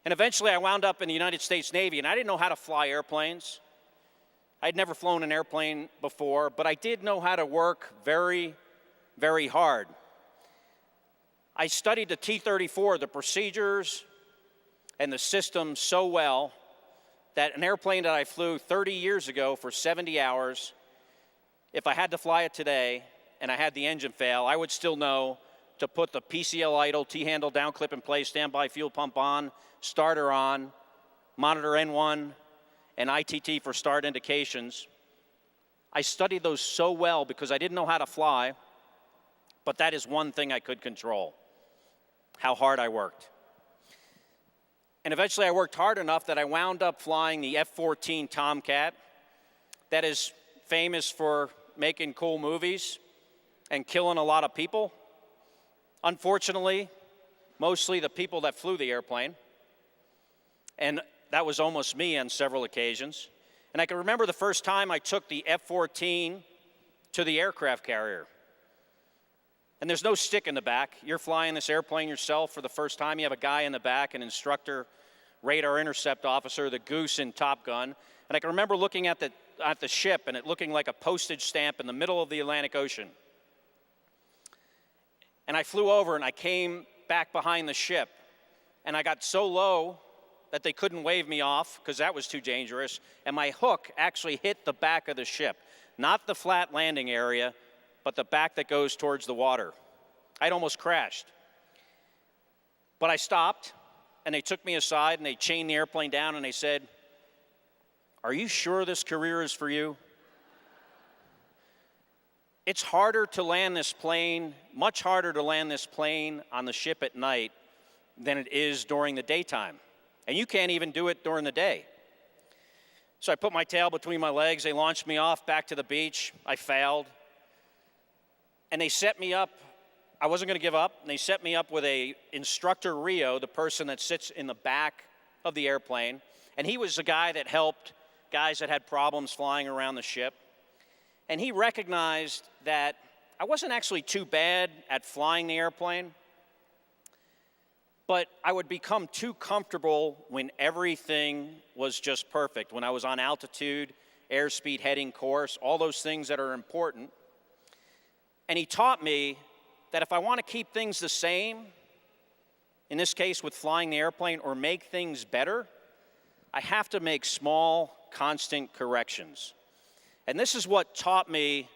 And eventually I wound up in the United States Navy, and I didn't know how to fly airplanes. I'd never flown an airplane before, but I did know how to work very, very hard. I studied the T-34, the procedures and the system so well that an airplane that I flew 30 years ago for 70 hours, if I had to fly it today and I had the engine fail, I would still know to put the PCL idle, T-handle down clip in place, standby fuel pump on, starter on, monitor N1, and ITT for start indications. I studied those so well because I didn't know how to fly, but that is one thing I could control, how hard I worked. And eventually I worked hard enough that I wound up flying the F-14 Tomcat that is famous for making cool movies and killing a lot of people. Unfortunately, mostly the people that flew the airplane. And that was almost me on several occasions. And I can remember the first time I took the F-14 to the aircraft carrier. And there's no stick in the back. You're flying this airplane yourself for the first time. You have a guy in the back, an instructor, radar intercept officer, the goose in Top Gun. And I can remember looking at the ship and it looking like a postage stamp in the middle of the Atlantic Ocean. And I flew over and I came back behind the ship. And I got so low that they couldn't wave me off because that was too dangerous. And my hook actually hit the back of the ship, not the flat landing area, but the back that goes towards the water. I'd almost crashed. But I stopped, and they took me aside, and they chained the airplane down, and they said, "Are you sure this career is for you?" It's harder to land this plane, much harder to land this plane on the ship at night than it is during the daytime. And you can't even do it during the day. So I put my tail between my legs. They launched me off back to the beach. I failed. And they set me up. I wasn't going to give up. And they set me up with a instructor Rio, the person that sits in the back of the airplane. And he was the guy that helped guys that had problems flying around the ship. And he recognized that I wasn't actually too bad at flying the airplane, but I would become too comfortable when everything was just perfect, when I was on altitude, airspeed, heading course, all those things that are important. And he taught me that if I want to keep things the same, in this case with flying the airplane, or make things better, I have to make small, constant corrections. And this is what taught me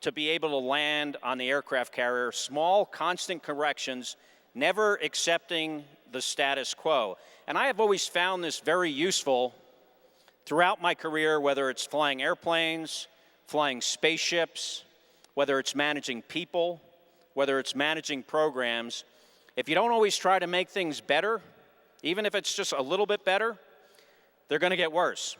to be able to land on the aircraft carrier, small, constant corrections, never accepting the status quo. And I have always found this very useful throughout my career, whether it's flying airplanes, flying spaceships, whether it's managing people, whether it's managing programs. If you don't always try to make things better, even if it's just a little bit better, they're going to get worse.